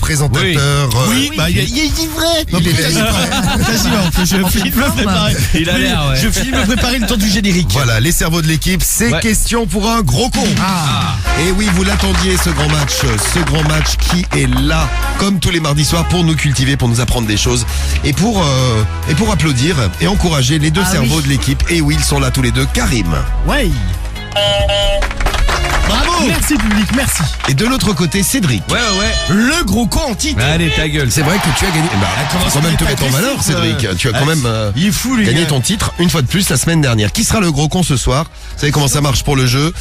présentateur. Oui, bah il dit vrai. Il est Quasiment. Je finis de me préparer. Il a l'air, ouais. Je finis de me préparer le temps du générique. Voilà, les cerveaux de l'équipe, c'est Ouais. question pour un gros con. Et oui, vous l'attendiez, ce grand match qui est là, comme tous les mardis soirs, pour nous cultiver, pour nous apprendre des choses et pour applaudir et encourager les deux cerveaux de l'équipe. Et oui, ils sont là tous les deux. Karim. Ouais. Bravo. Merci public, merci. Et de l'autre côté, Cédric. Ouais. Le gros con en titre. Allez, ta gueule. C'est vrai que tu as gagné. comment Faut quand ça même te fait mettre en pas valeur, plaisir, Cédric. Tu as quand même Il est fou, les gagné gars. ton titre une fois de plus la semaine dernière. Qui sera le gros con ce soir? Vous savez comment ça marche pour le jeu?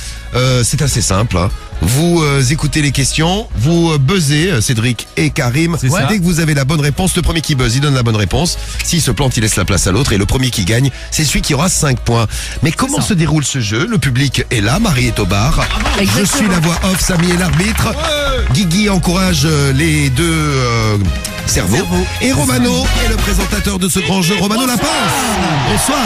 C'est assez simple. Hein. Vous écoutez les questions, vous buzzez, Cédric et Karim. C'est ça. Dès que vous avez la bonne réponse, le premier qui buzz, il donne la bonne réponse. S'il se plante, il laisse la place à l'autre. Et le premier qui gagne, c'est celui qui aura 5 points. Mais comment se déroule ce jeu? Le public est là, Marie est au bar. Je suis la voix off, Samy est l'arbitre. Guigui encourage les deux cerveaux. Et Romano est le présentateur de ce grand jeu. Romano Lapin. Bonsoir.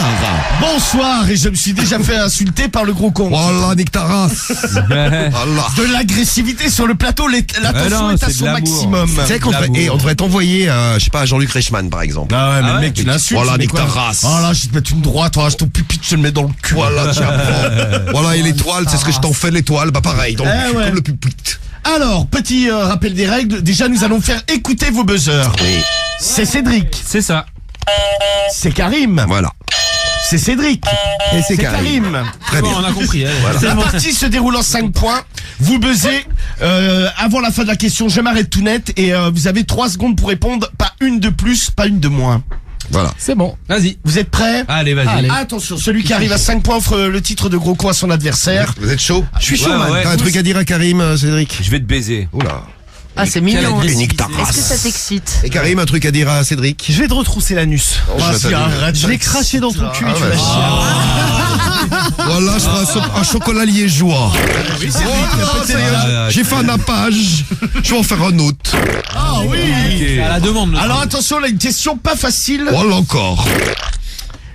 Bonsoir, et je me suis déjà fait insulter par le gros con. Voilà, nique ta race. Voilà. De l'agressivité sur le plateau, la tension non, est à c'est de son l'amour. maximum. Tu sais qu'on devrait, on devrait t'envoyer, je sais pas, à Jean-Luc Reichmann, par exemple. Ah ouais, mais Ah le ouais, mec, tu l'insultes. Voilà, mais nique quoi. ta race. Oh là, je vais te mettre une droite, je ton pupitre, je te le mets dans le cul. Voilà, tiens, prends. Voilà, et l'étoile, c'est ce que je t'en fais, l'étoile. Bah, pareil, donc, ouais. comme le pupitre. Alors, petit rappel des règles. Déjà, nous allons faire écouter vos buzzers. Oui. C'est Cédric. C'est ça. C'est Karim. Voilà. C'est Cédric. Et c'est C'est Karim. Karim. Très bien. On a compris. La partie se déroule en 5 points. Vous buzzez avant la fin de la question. Je m'arrête tout net et vous avez 3 secondes pour répondre. Pas une de plus, pas une de moins. Voilà. C'est bon. Vas-y. Vous êtes prêts? Allez, vas-y. Attention, celui qui arrive à 5 points offre le titre de gros con à son adversaire. Vous êtes chaud? Je suis chaud, Ouais, man. ouais. T'as un truc à dire à Karim, Cédric? Je vais te baiser. Oula. Ah, c'est mignon. Quelle nique ta Est-ce que ça race. t'excite? Et Karim, un truc à dire à Cédric? Je vais te retrousser l'anus. Je l'ai craché dans ton cul et tu vas chier. Voilà, je ferai un chocolat liégeois. J'ai fait un nappage. Je vais en faire un autre. Ah oui. À la demande. Alors attention, là, une question pas facile. Voilà encore.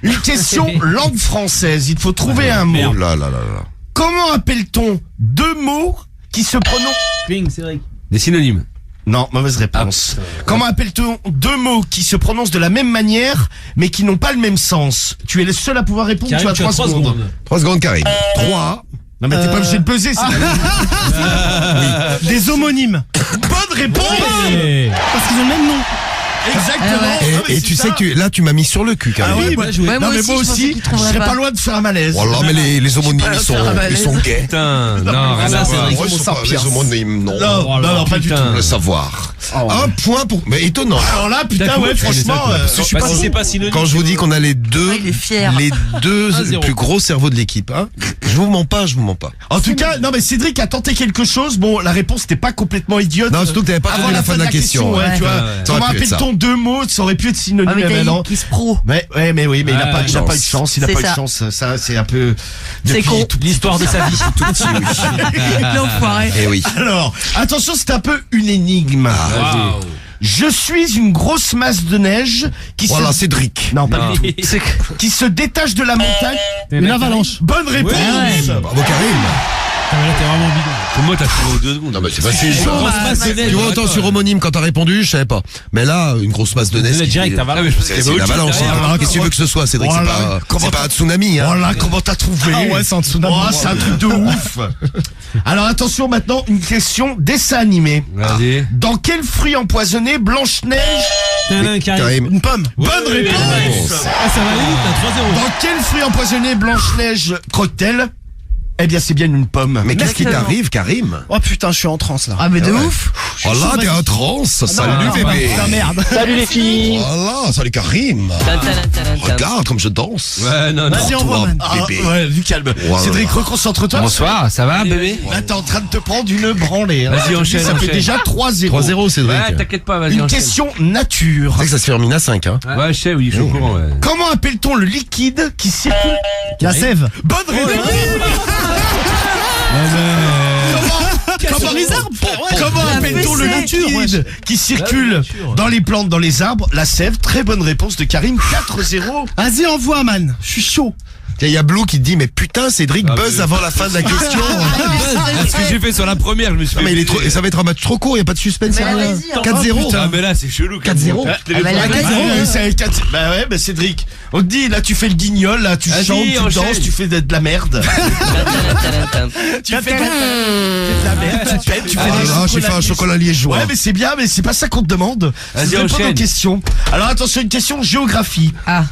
Une question langue française. Il faut trouver un mot. Oh là là là là. Comment appelle-t-on 2 mots qui se prononcent... Des synonymes. Non, mauvaise réponse. Comment appelle-t-on 2 mots qui se prononcent de la même manière, mais qui n'ont pas le même sens? Tu es le seul à pouvoir répondre, tu as 3 secondes. 3 secondes, Karim. 3. Non mais t'es pas obligé de peser, c'est Des homonymes. bonne réponse. Parce qu'ils ont le même nom. Exactement. Et tu sais que là, tu m'as mis sur le cul, Karim. Ah oui, bien joué. Ouais, non mais moi je pensais aussi, qu'il je trouverait serais pas. pas loin de faire un malaise. Voilà, mais les homonymes, ils sont gays. Putain, non, rien à voir. Moi, ils sont pas les homonymes, non. Non, pas du tout. Le savoir. Un point pour... Mais étonnant. Alors là, putain, ouais, franchement, Je sais pas si c'est pas synonyme. Quand je vous dis qu'on a les deux, il est fier. les deux 1-0. plus gros cerveaux de l'équipe, hein. Je vous mens pas. en tout cas, non mais Cédric a tenté quelque chose. Bon, la réponse n'était pas complètement idiote. Non, surtout que t'avais pas Avant entendu la fin de la question. ouais, hein. tu vois. Ouais. Ça Comment aurait pu être ça. appelle-t-on 2 mots? Ça aurait pu être synonyme, Ah, mais mais non. t'as Kiss Pro. Mais oui, mais il a Ah, pas eu de chance. chance. Il a C'est pas eu de ça. chance. Ça, c'est un peu. C'est depuis con. tout- L'histoire de sa vie. Tout petit, oui. L'enfoiré. Eh oui. Alors, attention, c'est un peu une énigme. Waouh. Je suis une grosse masse de neige qui Voilà, se... Cédric. Non, pas Non. du tout. Qui se détache de la montagne. Une avalanche. Bonne réponse. Bravo, Karim. T'es vraiment bidon. Comment t'as trouvé aux 2 secondes? Non, mais c'est facile, ça. Grosse masse de neige. Tu vois, autant sur homonyme, quand t'as répondu, je savais pas. Mais là, une grosse masse de neige. Vous êtes direct, qui- avalanche. C'est une avalanche. derrière. Qu'est-ce que tu veux que ce soit, Cédric? C'est Voilà. pas, Comment c'est pas un tsunami, hein. Voilà, comment t'as trouvé? Ah ouais, c'est un tsunami. Oh, c'est un truc de ouf. Alors attention, maintenant, une question dessin animé. Vas-y. Dans quel fruit empoisonné Blanche-Neige... Karim. Une pomme. Bonne réponse. Ah, ça va aller vite, t'as 3-0. Dans quel fruit empoisonné Blanche-Neige croque-t-elle? Eh bien, c'est bien une pomme. Mais qu'est-ce qui Exactement. t'arrive, Karim? Oh putain, je suis en transe là. Ah, mais de ouais. ouf. Oh là, t'es en transe. Salut, bébé. Putain, merde. Salut les filles. Voilà, salut, Karim. Regarde comme je danse. Ouais, non, non. Vas-y, envoie, Toi, man. bébé. Ouais, du calme. Voilà. Cédric, reconcentre-toi. Bonsoir, ça va, bébé? Là, t'es en train de te prendre une branlée. Hein. Vas-y, Je te dis, enchaîne, Ça fait enchaîne. déjà 3-0. 3-0, Cédric. Ouais, t'inquiète pas, vas-y, Une enchaîne. question nature. C'est vrai que ça se termine à 5, hein. Ouais, je sais, oui, je suis au courant, ouais. Comment appelle-t-on le liquide qui circule? La sève. Bonne réponse. Comment Sur les arbres. Comment La appelle-t-on le PC. liquide qui circule dans les plantes, dans les arbres? La sève. Très bonne réponse de Karim. 4-0. Vas-y, envoie, man. Je suis chaud. Il y a Blue qui te dit, mais putain, Cédric Ah, buzz mais- avant la fin de la question. Ce que j'ai fait sur la première, je me suis Non, fait. mais il est trop, et ça va être un match trop court, il n'y a pas de suspense. Mais rien. vas-y, hein. 4-0. Putain, mais là, c'est chelou. 4-0. Ah, bah, la Ah, vas-y. Bah ouais, bah Cédric. On te dit, là tu fais le guignol, là tu Vas-y, chantes, tu enchaîne. danses, tu fais de la merde. Tu fais de la merde, tu pètes, tu fais des Ah, j'ai fait un chocolat liégeois. Ouais, mais c'est bien, mais c'est pas ça qu'on te demande. Vas-y, C'est répondre enchaîne. aux questions. Alors attention, une question géographie. Ah.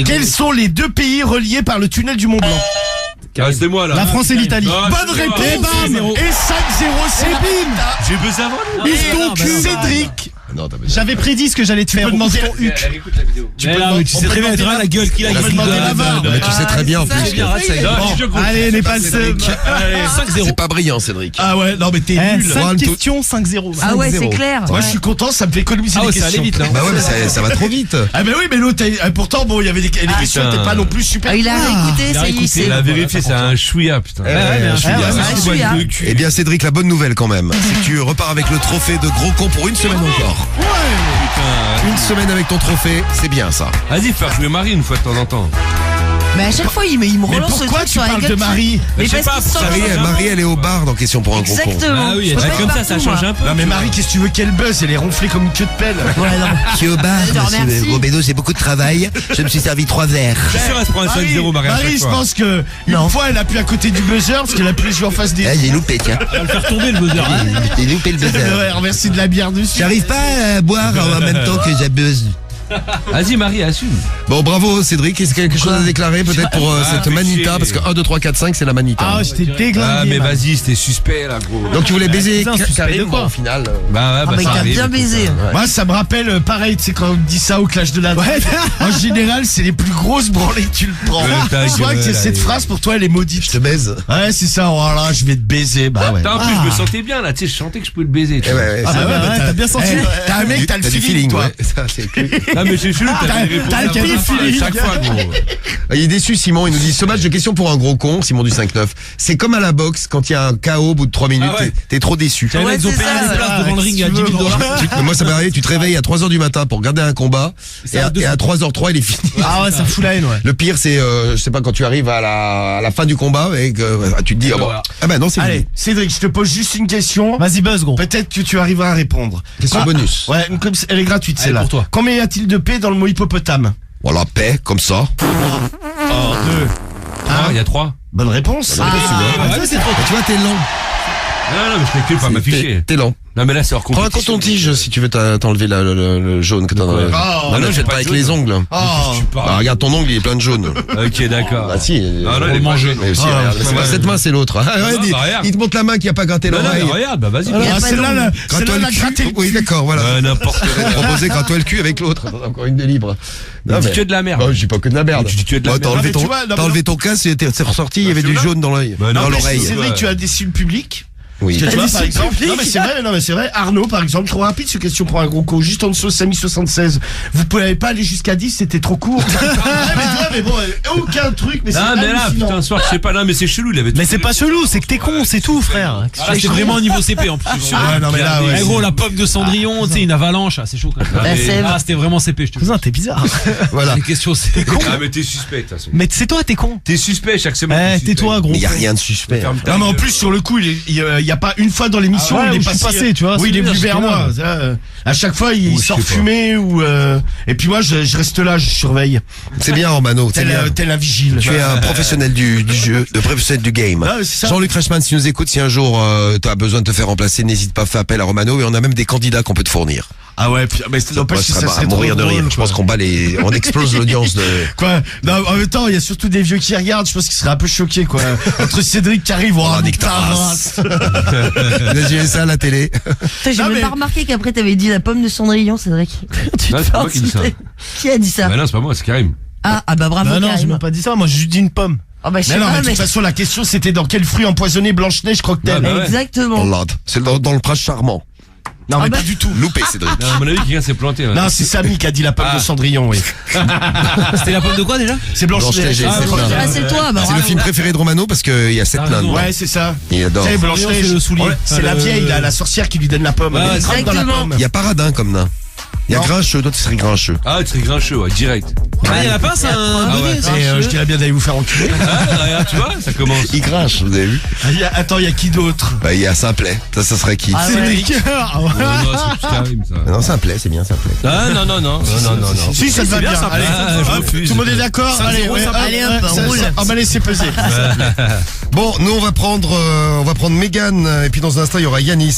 Quels sont les deux pays reliés par le tunnel du Mont Blanc? C'est moi là. La France et l'Italie. Non, Bonne c'est moi. réponse. Et bam. Et 5-0, c'est bim. J'ai besoin avant. Et Cédric. Non, t'as pas- J'avais prédit ce que j'allais te faire. peux demander- Ouvre ton huc. Écoute la vidéo. Tu peux demander- tu on sais peut très bien, demander tu vois la gueule qu'il a, on il peut demander rigole. la VAR. Non, mais tu sais très bien en ça, plus. j'ai que- compris. Allez, les pas le seum. 5-0. C'est pas brillant, Cédric. Ah ouais, non mais t'es nul. 5 One, two. questions, 5-0. Ah ouais, 5-0. c'est clair. Moi je suis content, ça me fait économiser Ah des ouais, ça questions. allait vite là. Bah ouais, mais ça va trop vite. Ah bah oui, mais l'autre, pourtant bon, il y avait des questions, putain. t'es pas non plus super. Ah, il a réécouté, ça y est, Il c'est. a vérifié, c'est un chouïa, putain. un chouïa. Un chouïa. Eh bien, Cédric, la bonne nouvelle quand même, c'est que tu repars avec le trophée de gros con pour une semaine encore. Une semaine avec ton trophée, c'est bien ça. Vas-y, faire jouer Marie une fois de temps en temps. Mais à chaque fois, il me Mais relance le pourquoi truc tu sur la parles gueule. de Marie? Mais Je sais parce pas, qu'il sort ça les arrive, gens. Marie, elle est au bar dans Question pour un gros con. Exactement. Ah oui, Je bah, passe comme ça, partout, ça change moi. un peu. Non mais Marie, qu'est-ce que tu veux qu'elle buzz? Elle est ronflée comme une queue de pelle. Ouais, non. Je suis au bar, Je te remercie. Robédo, c'est beaucoup de travail. Je me suis servi 3 verres. Je suis sûr, elle se prend un 5-0, Marie. à chaque Marie, je fois. pense que une fois elle appuie à côté du buzzer parce qu'elle a pu jouer en face des. j'ai loupé, tiens. On va le faire tomber le buzzer. J'ai loupé le Ouais, remercie de la bière dessus. J'arrive pas à boire en même temps que j'abuse. Vas-y, Marie, assume. Bon, bravo Cédric. Est-ce qu'il y a quelque chose à déclarer peut-être pour cette fais manita? chier. Parce que 1, 2, 3, 4, 5, c'est la manita. Ah, je t'ai Ah, déglingué. mais man. vas-y, c'était suspect là, gros. Donc tu voulais baiser Putain, suspect de Karim, quoi bon, au final. Bah ouais, Ah, bah mais il ça t'a arrive. bien baisé. Moi, ça me rappelle, pareil, tu sais, quand on dit ça au clash de la droite. En général, c'est les plus grosses branlées que tu le prends. Ta Soit gueule, que cette allez. phrase, pour toi, elle est maudite. Je te baise. Ouais, c'est ça, voilà, je vais te baiser, bah ouais. Putain, en plus, je me sentais bien là, tu sais, je sentais que je pouvais le baiser. Tu Eh vois. ouais, Ah, ça bah va. ouais, t'as bien senti. T'as un mec, t'as le du feeling, toi. ouais. Ça, c'est cool. Non, mais c'est chelou, t'as des réponses t'as le avant la fin, feeling. à chaque fois, gros. Il est déçu, Simon. Il nous dit ce match de Question pour un gros con, Simon du 5-9. C'est comme à la boxe, quand il y a un KO au bout de 3 minutes, Ah ouais. t'es trop déçu. Tiens, là, Ouais, ils ont c'est payé ça, les places ouais. devant le ring à 10 000 $. Moi, ça m'est arrivé, tu te réveilles à 3h du matin pour regarder un combat, et à 3h03, il est fini. Ah ouais, ça fout la haine, ouais. Le pire, c'est, je sais pas, quand tu arrives à la fin du combat, et que tu te dis, ah bon, ah ben non, c'est Allez, fini. Cédric, je te pose juste une question. Vas-y, buzz, gros. Peut-être que tu arriveras à répondre. Question Ah, bonus. Ouais, comme elle est gratuite, Allez, celle-là. pour toi. Combien y a-t-il de P dans le mot hippopotame? Voilà, paix, comme ça. Oh, 2. Ah, il y a 3. Bonne réponse. Ah, tu vois, t'es lent. Non, mais je calcule pas m'afficher. T'es lent. Non, mais là, c'est hors Prends un compétition. coton-tige si tu veux t'enlever le jaune que t'as dans le... Oh, non, j'ai fais pas pas avec de les jaune. ongles. Oh. Bah, regarde ton ongle, il est plein de jaune. Ok, d'accord. Ah si. Non, non, il est pas jaune. Mais aussi, Ah, regarde, c'est ouais. pas cette main, c'est l'autre. Ah, ouais, bah, regarde. il te montre la main qui a pas gratté Non, non, l'oreille. mais regarde, bah vas-y. Il y a Ah, pas celle-là, d'ongle. là, Gratte-toi celle-là, le la gratter cul. le Oui, cul. d'accord, voilà. N'importe quoi. Proposé gratte-toi le cul avec l'autre. Encore une de libre. Il dit que de la merde. Non, je dis pas que de la merde. Tu dis que de la T'as merde. enlevé Non, mais tu vois, non, mais t'as enlevé non. ton casque et c'est ressorti, il y avait c'est du vrai. jaune dans l'œil. Bah, non, Dans mais l'oreille. C'est vrai que tu as déçu le public. Oui. Tu vois, des par exemple. publics. Non, mais c'est vrai. Arnaud, par exemple, trop rapide, cette question pour un gros co. Juste en dessous de Samy 76. Vous pouvez pas aller jusqu'à 10, c'était trop court. mais bon, aucun truc, mais c'est Non, mais là, hallucinant. putain, ce soir, je sais pas, non, mais c'est chelou, il avait Mais c'est pas chelou, c'est que t'es con, c'est tout, frère. Ah, là, c'est vraiment un niveau CP en plus. Ah, non, mais là, ouais. Eh, gros, la pomme de Cendrillon, tu sais, une avalanche, ah, c'est chaud quand même. La sève. Ah, c'était vraiment CP, je te jure. Putain, t'es bizarre. Voilà. Les questions, c'est Ah, mais t'es suspect, de toute façon. Mais c'est toi, t'es con. T'es suspect chaque semaine. Eh, t'es suspect. tais-toi, gros. Mais y a rien de suspect. Ferme ta Non, mais en gueule. plus, sur le coup, il y a pas une fois dans l'émission, Ah ouais, il où est je suis passé, tu vois, Oui, c'est il est bien, venu j'étais vers là. moi. Ça, à chaque fois, il Ou je sort sais pas. fumer ou, et puis moi, je reste là, je surveille. C'est bien, Romano. C'est bien. Tel un vigile. Tu es un professionnel du jeu, de professionnel du game. Ah, c'est ça. Jean-Luc Reichmann, si tu nous écoutes, si un jour tu as besoin de te faire remplacer, n'hésite pas, fais appel à Romano et on a même des candidats qu'on peut te fournir. Ah ouais, puis, mais Ouais, n'empêche que ce ça serait serait à mourir trop de rire. drôle, Je quoi. pense on explose l'audience de... Quoi? Non, en même temps, il y a surtout des vieux qui regardent, je pense qu'ils seraient un peu choqués, quoi. Entre Cédric qui arrive, Oh, oh, nique ta race. Imaginez ça à la télé. Putain, j'ai Non, même mais- pas remarqué qu'après t'avais dit la pomme de Cendrillon, Cédric. Tu Non, te c'est pas fais moi qui dis ça. insulter. Qui a dit ça? Bah non, c'est pas moi, c'est Karim. Ah bah bravo, Non, non, j'ai Karim. même pas dit ça. Moi, j'ai juste dit une pomme. Oh bah je sais Mais non, mais pas, de toute mais. façon, la question, c'était dans quel fruit empoisonné Blanche-Neige croque-t-elle? Ah, bah ouais. Exactement. Oh là, c'est dans le prince charmant. Non, mais pas du tout. Loupé, Cédric. Non, à mon avis, quelqu'un s'est planté. Ouais. Non, c'est Samy qui a dit la pomme de Cendrillon, oui. C'était la pomme de quoi déjà? C'est Blanche-Neige. Blanche-Neige, c'est ça. Ah, c'est toi, bah, C'est le film préféré de Romano parce qu'il y a 7 Ah, nains. raison, Ouais, c'est ça. Il adore. C'est Blanche-Neige. C'est le soulier. Ouais, c'est la vieille, là, la sorcière qui lui donne la pomme. Ouais, Elle grimpe dans la exactement. pomme. Il y a Paradin comme nain. Il y a Non. Grincheux, toi tu serais Grincheux. Ah, tu serais grincheux, ouais, direct. Ah, il y en a pas, c'est un Ah bonnet, ouais. ça. Et je dirais bien d'aller vous faire enculer. Ah, regarde, tu vois, ça commence. Il grinche, vous avez vu? Attends, il y a qui d'autre? Bah, il y a Simplet. Ça serait qui? Ah ouais. Cédric. Ah ouais. Non, non, c'est plus Karim, ça. Non, Simplet, c'est bien Simplet. Ah, non, non, non. Si, ça te va bien. ça. Allez, Ah, je hop, refuse. tout le monde est d'accord? Allez, ouais, Allez, hop, on roule. On va laisser peser. Bon, nous on va prendre Mégane et puis dans un instant il y aura Yanis.